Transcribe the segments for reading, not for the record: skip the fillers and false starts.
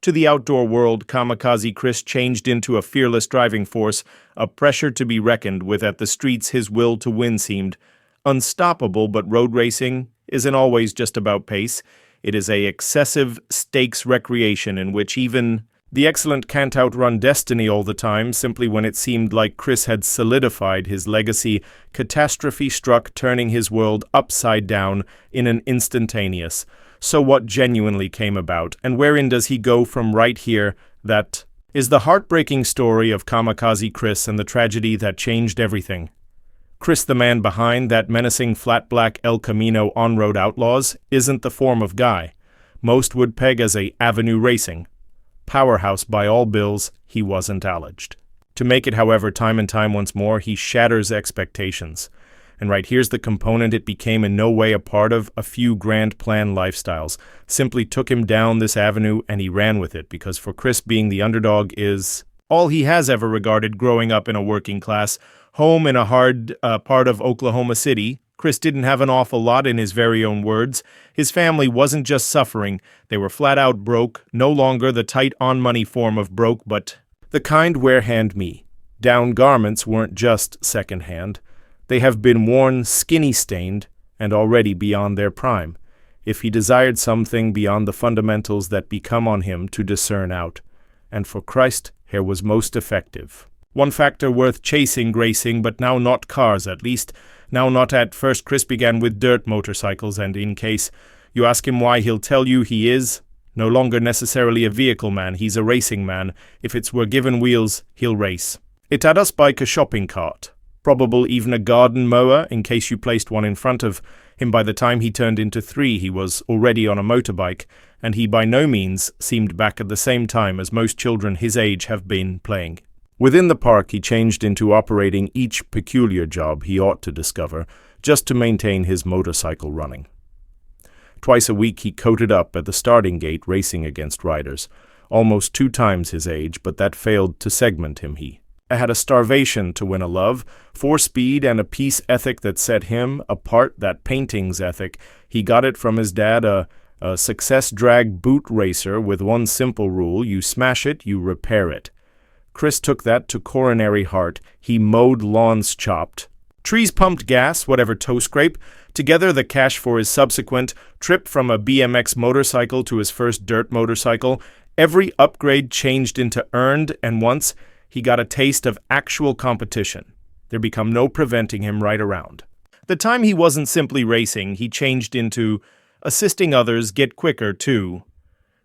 To the outdoor world, Kamikaze Chris changed into a fearless driving force, a pressure to be reckoned with at the streets. His will to win seemed unstoppable, but road racing isn't always just about pace. It is a excessive stakes recreation in which even the excellent can't outrun destiny all the time. Simply when it seemed like Chris had solidified his legacy, catastrophe struck, turning his world upside down in an instantaneous. So what genuinely came about, and wherein does he go from right here? That is the heartbreaking story of Kamikaze Chris and the tragedy that changed everything. Chris, the man behind that menacing flat black El Camino on-road Outlaws, isn't the form of guy most would peg as a avenue racing powerhouse. By all bills, he wasn't alleged to make it. However, time and time once more, he shatters expectations. And right here's the component it became in no way a part of. A few grand plan lifestyles simply took him down this avenue, and he ran with it, because for Chris, being the underdog is all he has ever regarded. Growing up in a working class home in a hard part of Oklahoma City, Chris didn't have an awful lot. In his very own words, his family wasn't just suffering, they were flat out broke. No longer the tight on money form of broke, but the kind where hand-me-down garments weren't just second-hand. They have been worn, skinny-stained, and already beyond their prime. If he desired something beyond the fundamentals that become on him to discern out, and for Christ, hair was most effective. One factor worth chasing, gracing, but now not cars, at least. Now not at first. Chris began with dirt motorcycles, and in case you ask him why, he'll tell you he is no longer necessarily a vehicle man, he's a racing man. If it's were given wheels, he'll race. It had us bike a shopping cart. Probable even a garden mower, in case you placed one in front of him. By the time he turned into 3, he was already on a motorbike, and he by no means seemed back at the same time as most children his age have been playing. Within the park, he changed into operating each peculiar job he ought to discover, just to maintain his motorcycle running. Twice a week he coated up at the starting gate, racing against riders, almost 2 times his age, but that failed to segment him. He had a starvation to win a love for speed and a peace ethic that set him apart. That painting's ethic, he got it from his dad, a success drag boot racer with one simple rule: you smash it, you repair it. Chris took that to coronary heart. He mowed lawns, chopped trees, pumped gas, whatever toe scrape. Together the cash for his subsequent trip from a BMX motorcycle to his first dirt motorcycle. Every upgrade changed into earned, and once he got a taste of actual competition, there became no preventing him right around. The time he wasn't simply racing, he changed into assisting others get quicker too.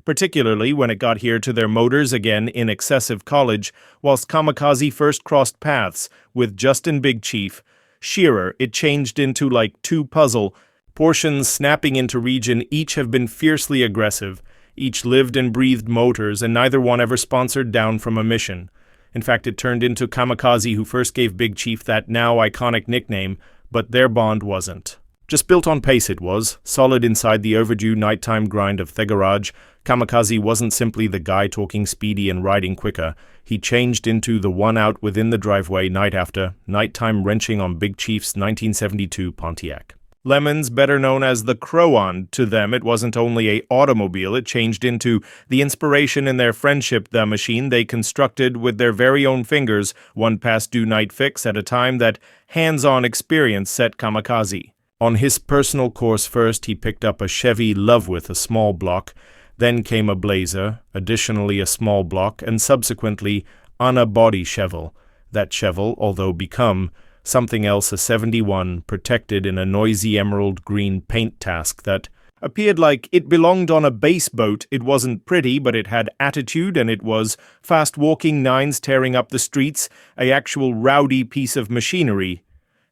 Particularly when it got here to their motors again in excessive college. Whilst Kamikaze first crossed paths with Justin Big Chief Shearer, it changed into like 2 puzzle portions snapping into region. Each have been fiercely aggressive, each lived and breathed motors, and neither one ever sponsored down from a mission. In fact, it turned into Kamikaze who first gave Big Chief that now iconic nickname, but their bond wasn't just built on pace. It was solid inside the overdue nighttime grind of the garage. Kamikaze wasn't simply the guy talking speedy and riding quicker. He changed into the one out within the driveway night after nighttime, wrenching on Big Chief's 1972 Pontiac. Lemons, better known as the Crowan. To them, it wasn't only a automobile, it changed into the inspiration in their friendship, the machine they constructed with their very own fingers, one past due night fix at a time. That hands-on experience set Kamikaze on his personal course. First, he picked up a Chevy Love with a small block, then came a Blazer, additionally a small block, and subsequently on a body cheval. That cheval, although become something else, a 71, protected in a noisy emerald green paint task that appeared like it belonged on a base boat. It wasn't pretty, but it had attitude, and it was fast-walking 9s tearing up the streets, a actual rowdy piece of machinery.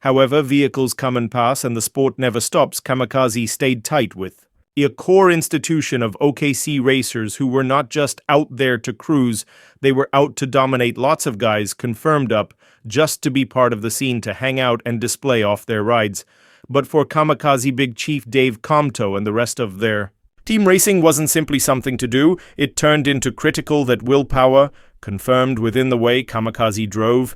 However, vehicles come and pass, and the sport never stops. Kamikaze stayed tight with a core institution of OKC racers who were not just out there to cruise, they were out to dominate. Lots of guys confirmed up just to be part of the scene, to hang out and display off their rides. But for Kamikaze Big Chief Dave Comto and the rest of their team, racing wasn't simply something to do. It turned into critical that willpower, confirmed within the way Kamikaze drove.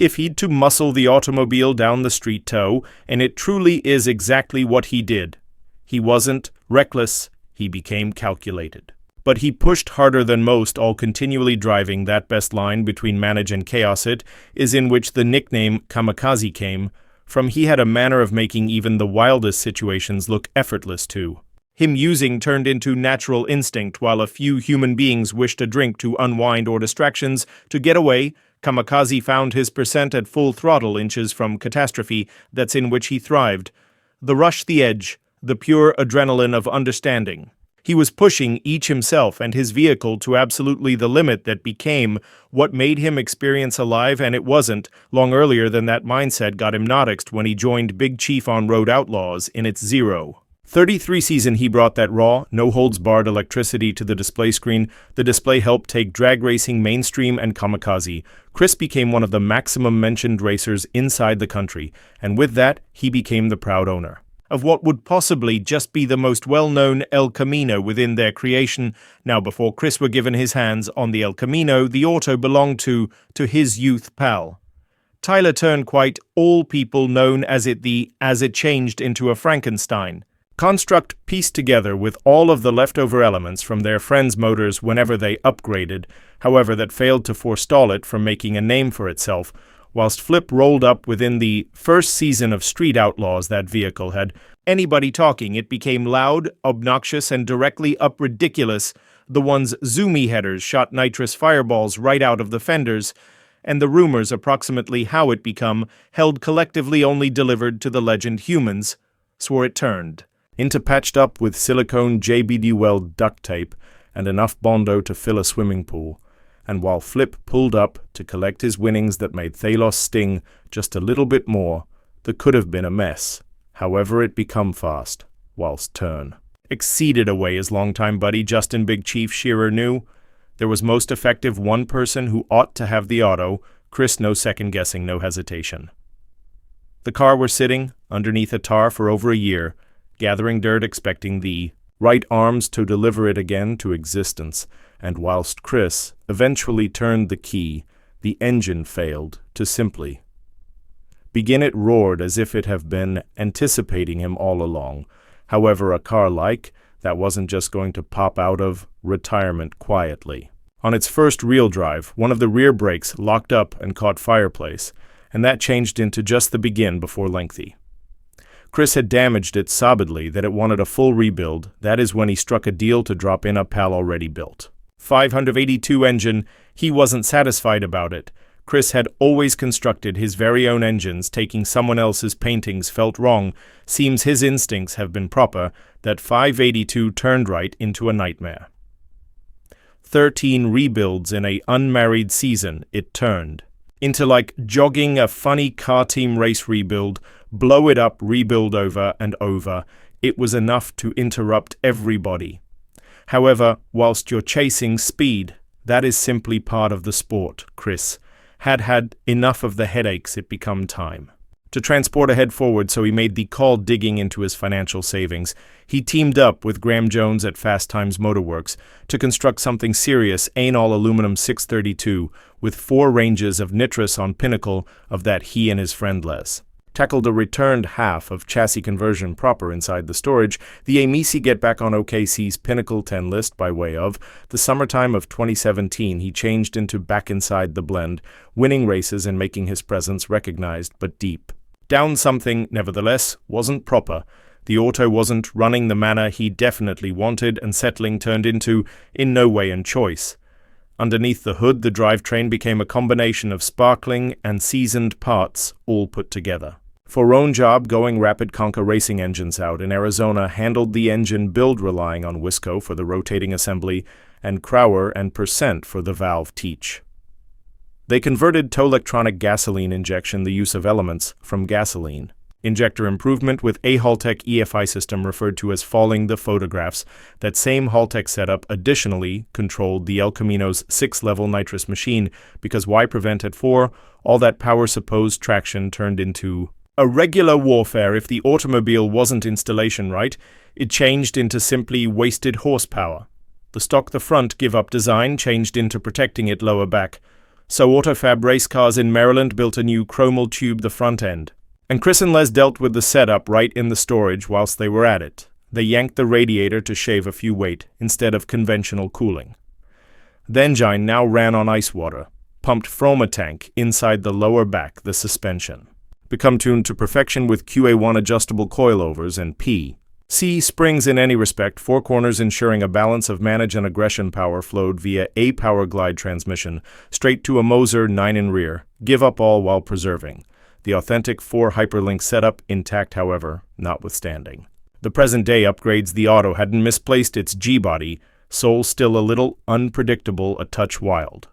If he'd to muscle the automobile down the street toe, and it truly is exactly what he did. He wasn't reckless, he became calculated. But but he pushed harder than most, all continually driving that best line between manage and chaos. It is in which the nickname Kamikaze came from. He had a manner of making even the wildest situations look effortless too. Him using turned into natural instinct, while a few human beings wished a drink to unwind or distractions to get away. Kamikaze found his percent at full throttle, inches from catastrophe, that's in which he thrived. The rush, the edge, the pure adrenaline of understanding. He was pushing each himself and his vehicle to absolutely the limit that became what made him experience alive, and it wasn't long earlier than that mindset got him notixed when he joined Big Chief on Street Outlaws in its 0-33 season. He brought that raw, no-holds-barred electricity to the display screen. The display helped take drag racing mainstream, and Kamikaze Chris became one of the maximum mentioned racers inside the country, and with that, he became the proud owner of what would possibly just be the most well-known El Camino within their creation. Now, before Chris were given his hands on the El Camino, the auto belonged to his youth pal, Tyler Turnquite, all people known as it changed into a Frankenstein construct pieced together with all of the leftover elements from their friends' motors whenever they upgraded, however that failed to forestall it from making a name for itself. Whilst Flip rolled up within the first season of Street Outlaws, that vehicle had anybody talking. It became loud, obnoxious, and directly up ridiculous. The one's zoomy headers shot nitrous fireballs right out of the fenders, and the rumors approximately how it become held collectively only delivered to the legend humans, swore it turned into patched up with silicone JBD weld duct tape and enough Bondo to fill a swimming pool. And while Flip pulled up to collect his winnings that made Thalos sting just a little bit more, there could have been a mess. However, it become fast, whilst Turn exceeded away his longtime buddy Justin Big Chief Shearer knew. There was most effective one person who ought to have the auto. Chris, no second guessing, no hesitation. The car were sitting underneath a tar for over a year, gathering dirt, expecting the right arms to deliver it again to existence, and whilst Chris eventually turned the key, the engine failed to simply begin. It roared as if it had been anticipating him all along. However, a car like that wasn't just going to pop out of retirement quietly. On its first real drive, one of the rear brakes locked up and caught fireplace, and that changed into just the begin before lengthy. Chris had damaged it so badly that it wanted a full rebuild. That is when he struck a deal to drop in a pal already built 582 engine. He wasn't satisfied about it. Chris had always constructed his very own engines. Taking someone else's paintings felt wrong. Seems his instincts have been proper. That 582 turned right into a nightmare. 13 rebuilds in a unmarried season, it turned into like jogging a funny car team race rebuild, blow it up, rebuild over and over. It was enough to interrupt everybody. However, whilst you're chasing speed, that is simply part of the sport. Chris had enough of the headaches. It become time to transport ahead forward, so he made the call, digging into his financial savings. He teamed up with Graham Jones at Fast Times Motorworks to construct something serious, an all-aluminum 632 with 4 ranges of nitrous on pinnacle of that he and his friend Les tackled a returned half of chassis conversion proper inside the storage. The Amisi get back on OKC's Pinnacle 10 list by way of the summertime of 2017. He changed into back inside the blend, winning races and making his presence recognized, but deep down something, nevertheless, wasn't proper. The auto wasn't running the manner he definitely wanted, and settling turned into, in no way, in choice. Underneath the hood, the drivetrain became a combination of sparkling and seasoned parts, all put together. For own job, going Rapid Conca Racing engines out in Arizona handled the engine build, relying on Wisco for the rotating assembly and Crower and Percent for the valve teach. They converted to electronic gasoline injection, the use of elements from gasoline injector improvement with a Haltech EFI system referred to as falling the photographs. That same Haltech setup additionally controlled the El Camino's 6-level nitrous machine, because why prevent at 4? All that power supposed traction turned into a regular warfare. If the automobile wasn't installation right, it changed into simply wasted horsepower. The stock the front give-up design changed into protecting it lower back. So Autofab Race Cars in Maryland built a new chromal tube the front end. And Chris and Les dealt with the setup right in the storage whilst they were at it. They yanked the radiator to shave a few weight instead of conventional cooling. The engine now ran on ice water, pumped from a tank inside the lower back, the suspension. Become tuned to perfection with QA1 adjustable coilovers and P.C. springs in any respect, four corners ensuring a balance of manage and aggression power flowed via a power glide transmission, straight to a Moser 9 in rear, give up all while preserving. The authentic 4 hyperlink setup intact, however, notwithstanding. The present-day upgrades, the auto hadn't misplaced its G-body, soul still a little unpredictable, a touch wild.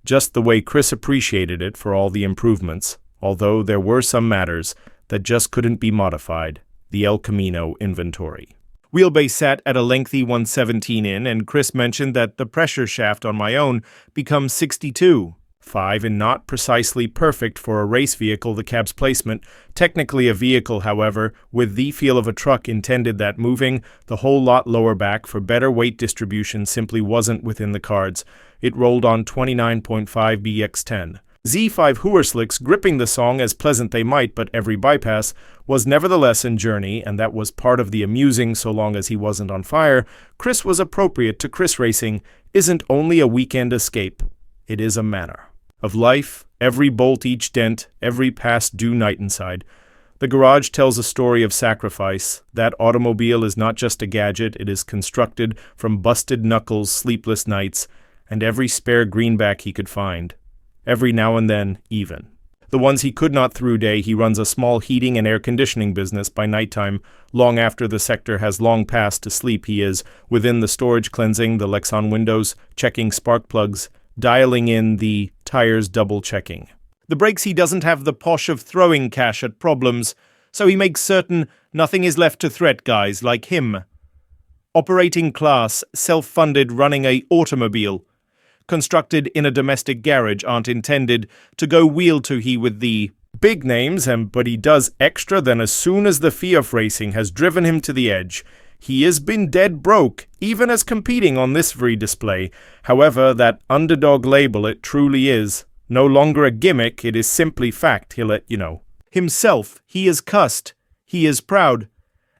Just the way Chris appreciated it for all the improvements, although there were some matters that just couldn't be modified, the El Camino inventory. Wheelbase sat at a lengthy 117 in, and Chris mentioned that the pressure shaft on my own becomes 62.5 and not precisely perfect for a race vehicle. The cab's placement, technically a vehicle, however, with the feel of a truck, intended that moving the whole lot lower back for better weight distribution simply wasn't within the cards. It rolled on 29.5 BX10. Z5 Hooerslicks gripping the song as pleasant they might, but every bypass was nevertheless a journey, and that was part of the amusing so long as he wasn't on fire. Chris was appropriate to Chris racing isn't only a weekend escape, it is a manner of life, every bolt, each dent, every past due night inside. The garage tells a story of sacrifice. That automobile is not just a gadget, it is constructed from busted knuckles, sleepless nights, and every spare greenback he could find. Every now and then, even. The ones he could not through day, he runs a small heating and air conditioning business. By nighttime, long after the sector has long passed to sleep, he is within the storage, cleansing the Lexan windows, checking spark plugs, dialing in the tires, double-checking. The brakes, he doesn't have the posh of throwing cash at problems, so he makes certain nothing is left to threat guys like him. Operating class, self-funded, running a automobile, constructed in a domestic garage, aren't intended to go wheel to he with the big names, but he does extra. Then as soon as the fear of racing has driven him to the edge, he has been dead broke, even as competing on this free display. However, that underdog label, it truly is no longer a gimmick, it is simply fact. He'll let you know. Himself, he is cussed, he is proud,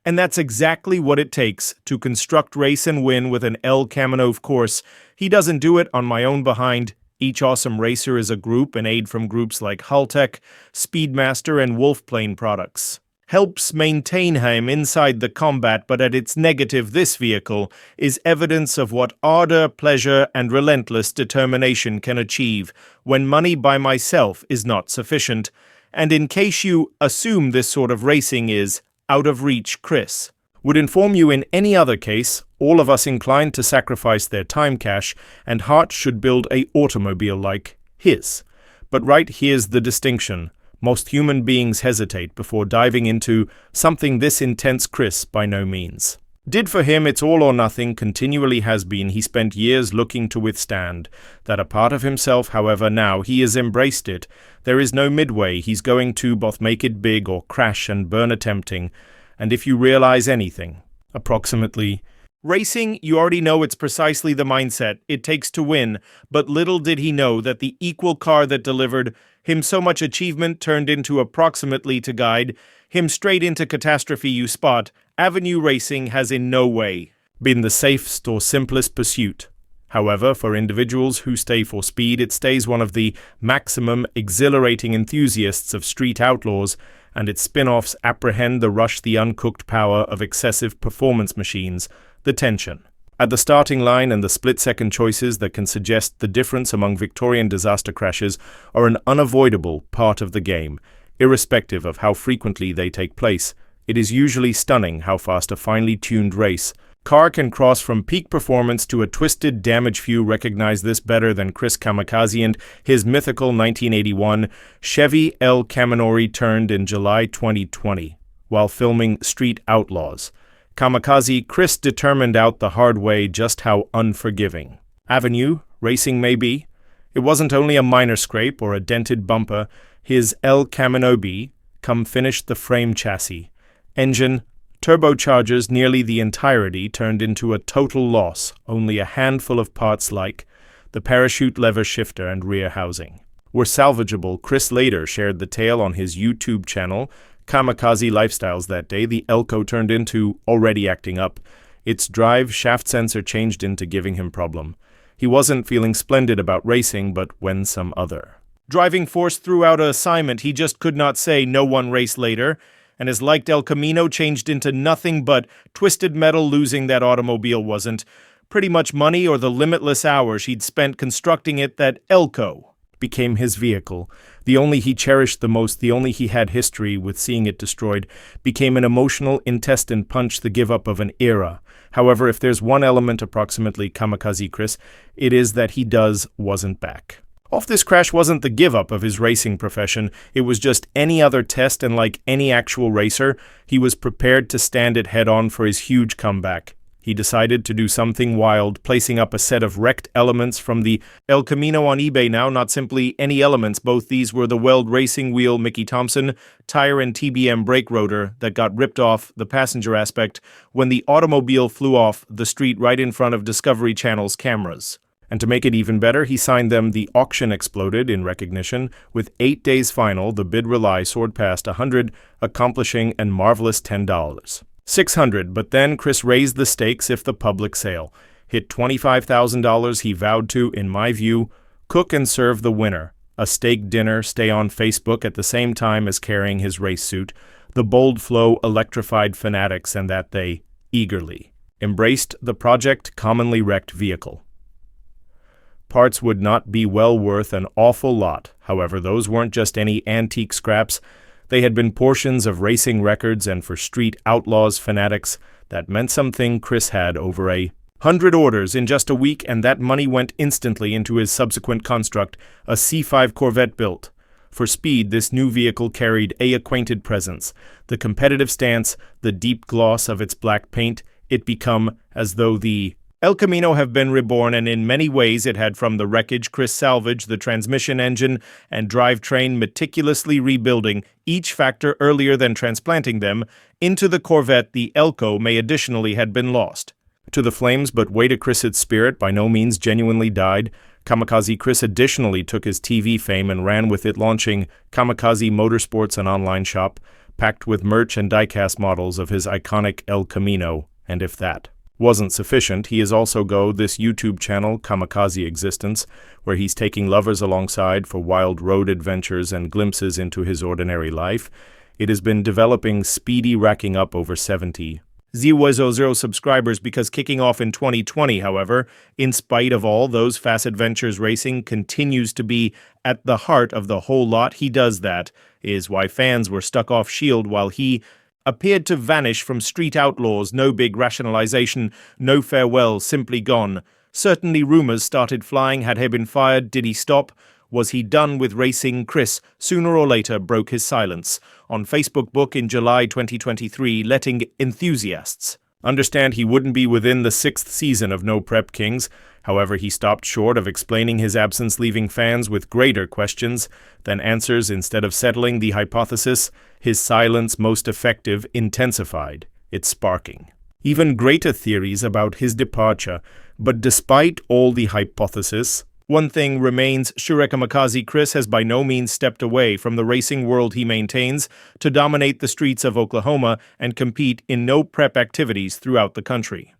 and that's exactly what it takes to construct, race, and win with an El Camino. Of course, he doesn't do it on my own behind. Each awesome racer is a group, and aid from groups like Haltech, Speedmaster, and Wolfplane Products helps maintain him inside the combat, but at its negative, this vehicle is evidence of what ardor, pleasure, and relentless determination can achieve when money by myself is not sufficient. And in case you assume this sort of racing is out of reach, Chris would inform you in any other case, all of us inclined to sacrifice their time, cash, and heart should build a automobile like his. But right here's the distinction. Most human beings hesitate before diving into something this intense. Chris by no means did. For him, it's all or nothing, continually has been. He spent years looking to withstand that a part of himself. However, now he has embraced it. There is no midway. He's going to both make it big or crash and burn attempting. And if you realize anything, approximately, racing, you already know it's precisely the mindset it takes to win, but little did he know that the equal car that delivered him so much achievement turned into approximately to guide him straight into catastrophe. You spot, Avenue Racing has in no way been the safest or simplest pursuit. However, for individuals who stay for speed, it stays one of the maximum exhilarating enthusiasts of Street Outlaws, and its spin-offs apprehend the rush, the uncooked power of excessive performance machines, the tension at the starting line, and the split-second choices that can suggest the difference among Victorian disaster crashes are an unavoidable part of the game. Irrespective of how frequently they take place, it is usually stunning how fast a finely tuned race car can cross from peak performance to a twisted damage. Few recognize this better than Chris Kamikaze and his mythical 1981 Chevy El Camino returned in July 2020 while filming Street Outlaws. Kamikaze Chris determined out the hard way just how unforgiving Avenue Racing may be. It wasn't only a minor scrape or a dented bumper. His El Camino B finished the frame, chassis, engine, turbochargers, nearly the entirety turned into a total loss. Only a handful of parts like the parachute, lever shifter, and rear housing were salvageable. Chris later shared the tale on his YouTube channel, kamikaze lifestyles that day, the Elko turned into already acting up. Its drive shaft sensor changed into giving him problem. He wasn't feeling splendid about racing, but when some other driving force threw out an assignment, he just could not say no one race later, and his liked El Camino changed into nothing but twisted metal. Losing that automobile wasn't pretty much money or the limitless hours he'd spent constructing it. That Elko became his vehicle. The only he cherished the most, the only he had history with seeing it destroyed, became an emotional intestine punch, the give-up of an era. However, if there's one element approximately Kamikaze Chris, it is that he wasn't back. Off this crash wasn't the give-up of his racing profession, it was just any other test, and like any actual racer, he was prepared to stand it head-on for his huge comeback. He decided to do something wild, placing up a set of wrecked elements from the El Camino on eBay now, not simply any elements. Both these were the Weld racing wheel, Mickey Thompson, tire and TBM brake rotor that got ripped off the passenger aspect when the automobile flew off the street right in front of Discovery Channel's cameras. And to make it even better, he signed them. The auction exploded in recognition. With 8 days final, the bid rely soared past 100, accomplishing an marvelous $10. 600, but then Chris raised the stakes if the public sale hit $25,000. He vowed to, in my view, cook and serve the winner. A steak dinner, stay on Facebook at the same time as carrying his race suit. The bold flow electrified fanatics, and that they eagerly embraced the project commonly wrecked vehicle. Parts would not be well worth an awful lot. However, those weren't just any antique scraps. They had been portions of racing records, and for Street Outlaws fanatics, that meant something. Chris had over 100 orders in just a week, and that money went instantly into his subsequent construct, a C5 Corvette built. For speed, this new vehicle carried a acquainted presence. The competitive stance, the deep gloss of its black paint, it become as though the El Camino have been reborn, and in many ways it had from the wreckage Chris salvaged the transmission, engine, and drivetrain, meticulously rebuilding each factor earlier than transplanting them into the Corvette. The Elko may additionally had been lost to the flames, but way to Chris's spirit by no means genuinely died. Kamikaze Chris additionally took his TV fame and ran with it, launching Kamikaze Motorsports, an online shop packed with merch and diecast models of his iconic El Camino. And if that wasn't sufficient, he has also this YouTube channel, Kamikaze Existence, where he's taking lovers alongside for wild road adventures and glimpses into his ordinary life. It has been developing speedy, racking up over 70,000 subscribers, because kicking off in 2020, however, in spite of all those fast adventures, racing continues to be at the heart of the whole lot. He does that, is why fans were stuck off Shield while he appeared to vanish from Street Outlaws. No big rationalization, no farewell, simply gone. Certainly rumors started flying. Had he been fired? Did he stop? Was he done with racing? Chris, sooner or later, broke his silence on Facebook book in July 2023, letting enthusiasts understand he wouldn't be within the 6th season of No Prep Kings. However, he stopped short of explaining his absence, leaving fans with greater questions than answers. Instead of settling the hypothesis, his silence, most effective, intensified its sparking even greater theories about his departure. But despite all the hypothesis, one thing remains: Kamikaze Chris has by no means stepped away from the racing world. He maintains to dominate the streets of Oklahoma and compete in no prep activities throughout the country.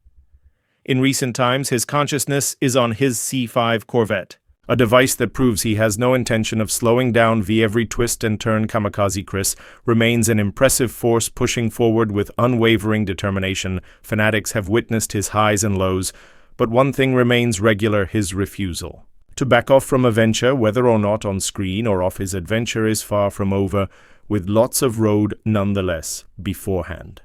In recent times, his consciousness is on his C5 Corvette, a device that proves he has no intention of slowing down via every twist and turn. Kamikaze Chris remains an impressive force, pushing forward with unwavering determination. Fanatics have witnessed his highs and lows, but one thing remains regular: his refusal to back off from a venture, whether or not on screen or off. His adventure is far from over, with lots of road nonetheless beforehand.